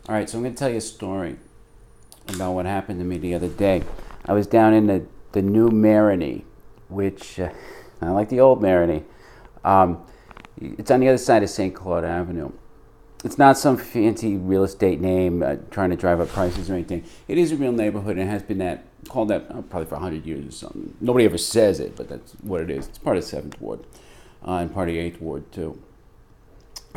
All right, so I'm going to tell you a story about what happened to me the other day. I was down in the new Marigny, which I like the old Marigny. It's on the other side of St. Claude Avenue. It's not some fancy real estate name trying to drive up prices or anything. It is a real neighborhood and it has been called that probably for 100 years or something. Nobody ever says it, but that's what it is. It's part of 7th Ward and part of 8th Ward too.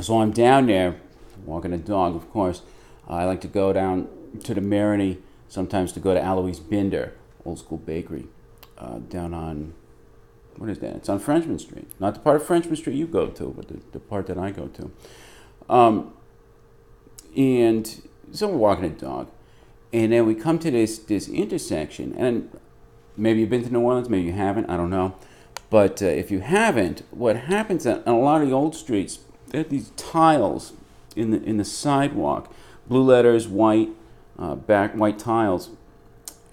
So I'm down there walking a dog, of course. I like to go down to the Marigny sometimes to go to Alois Binder, old school bakery, down on, what is that? It's on Frenchman Street. Not the part of Frenchman Street you go to, but the part that I go to. And so we're walking a dog, and then we come to this intersection, and maybe you've been to New Orleans, maybe you haven't, I don't know. But if you haven't, what happens on a lot of the old streets, they have these tiles in the sidewalk, blue letters, white, white tiles,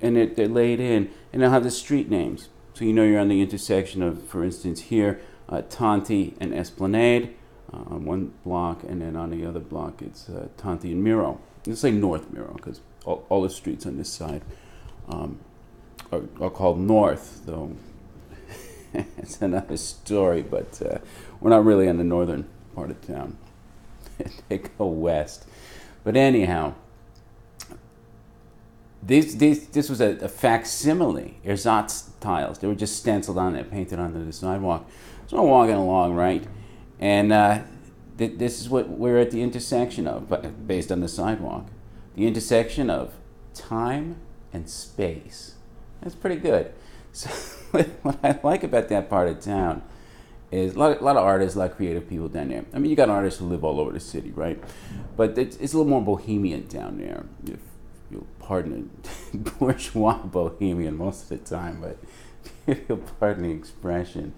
and they're laid in, and they'll have the street names. So you know you're on the intersection of, for instance, here, Tonti and Esplanade on one block, and then on the other block it's Tonti and Miro. It's like North Miro, because all the streets on this side are called North, though it's another story, but we're not really in the northern part of town. They go west. But anyhow, this was a facsimile, ersatz tiles. They were just stenciled on there, painted onto the sidewalk. So I'm walking along, right? And this is what we're at the intersection of, but based on the sidewalk. The intersection of time and space. That's pretty good. So what I like about that part of town is a lot of artists, a lot of creative people down there. I mean, you got artists who live all over the city, right? But it's a little more bohemian down there, if you'll pardon it, bourgeois bohemian most of the time, but if you'll pardon the expression.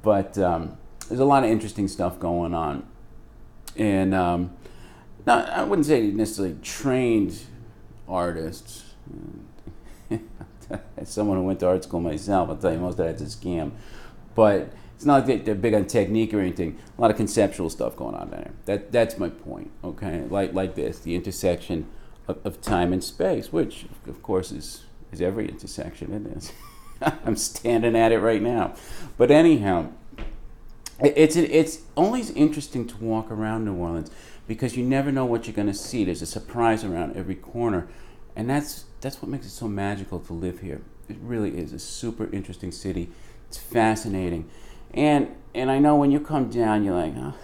But there's a lot of interesting stuff going on. And now, I wouldn't say necessarily trained artists. As someone who went to art school myself, I'll tell you most of that's a scam. But it's not like they're big on technique or anything. A lot of conceptual stuff going on down there. That's my point, okay? Like this, the intersection of time and space, which, of course, is every intersection, isn't it? I'm standing at it right now. But anyhow, it's always interesting to walk around New Orleans because you never know what you're going to see. There's a surprise around every corner. And that's what makes it so magical to live here. It really is a super interesting city. It's fascinating. And I know when you come down, you're like, oh,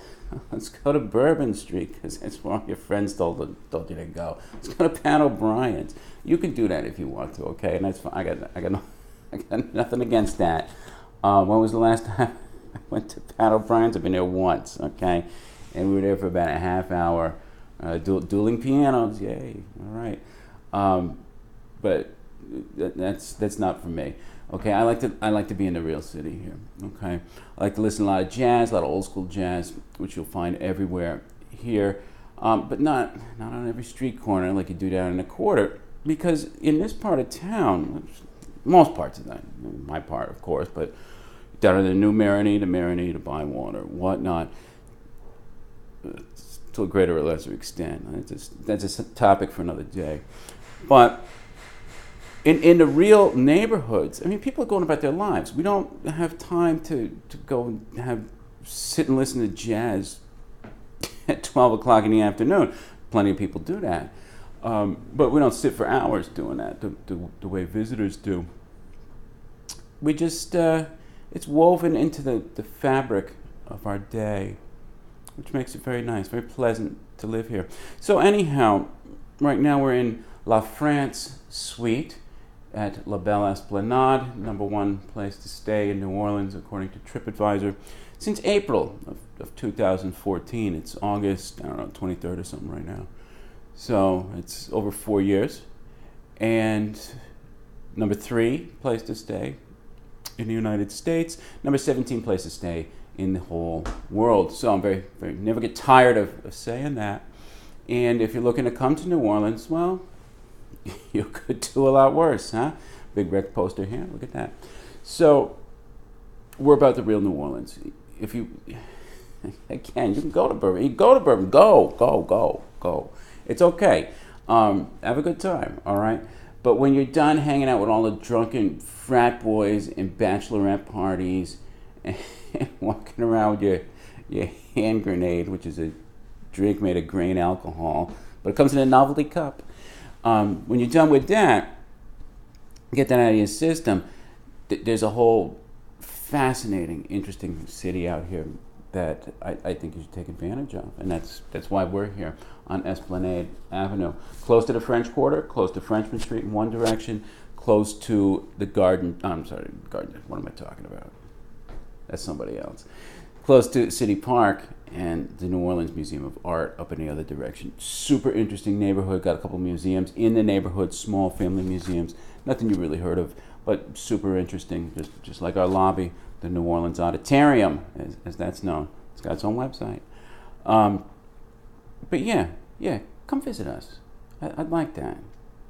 let's go to Bourbon Street because that's where all your friends told you to go. Let's go to Pat O'Brien's. You can do that if you want to, okay? And that's fine. I got nothing against that. When was the last time I went to Pat O'Brien's? I've been there once, okay? And we were there for about a half hour, dueling pianos. Yay! All right. But that's not for me. Okay, I like to be in the real city here. Okay, I like to listen to a lot of jazz, a lot of old school jazz, which you'll find everywhere here, but not on every street corner like you do down in the quarter. Because in this part of town, most parts of that, my part of course, but down in the new Marigny, the Bywater, whatnot, to a greater or lesser extent. That's a topic for another day. But in the real neighborhoods, I mean, people are going about their lives. We don't have time to go and sit and listen to jazz at 12 o'clock in the afternoon. Plenty of people do that. But we don't sit for hours doing that the way visitors do. We just, it's woven into the fabric of our day, which makes it very nice, very pleasant to live here. So anyhow, right now we're in La France Suite at La Belle Esplanade, #1 place to stay in New Orleans according to TripAdvisor, since April of 2014. It's August, 23rd or something right now. So it's over 4 years. And #3 place to stay in the United States, #17 place to stay in the whole world. So I'm very, very, never get tired of saying that. And if you're looking to come to New Orleans, well, you could do a lot worse, huh? Big rec poster here, look at that. So we're about the real New Orleans. If you, again, you can go to Bourbon. You go to Bourbon, go. It's okay. Have a good time, all right? But when you're done hanging out with all the drunken frat boys and bachelorette parties and walking around with your hand grenade, which is a drink made of grain alcohol, but it comes in a novelty cup. When you're done with that, get that out of your system, there's a whole fascinating, interesting city out here that I think you should take advantage of. And that's why we're here on Esplanade Avenue. Close to the French Quarter, close to Frenchmen Street in one direction, close to the Garden, what am I talking about? That's somebody else. Close to City Park and the New Orleans Museum of Art up in the other direction. Super interesting neighborhood, got a couple museums in the neighborhood, small family museums, nothing you really heard of, but super interesting, just like our lobby, the New Orleans Auditorium, as that's known. It's got its own website. But yeah, come visit us. I'd like that.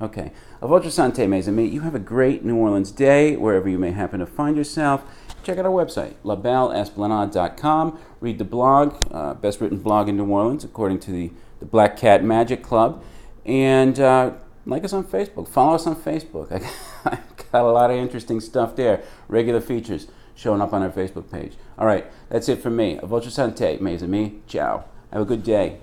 Okay. A votre santé, mes amis. You have a great New Orleans day, wherever you may happen to find yourself. Check out our website, labelleesplanade.com. Read the blog, best written blog in New Orleans, according to the Black Cat Magic Club. And like us on Facebook. Follow us on Facebook. I got a lot of interesting stuff there. Regular features showing up on our Facebook page. All right, that's it from me. A votre santé, mes amis. Ciao. Have a good day.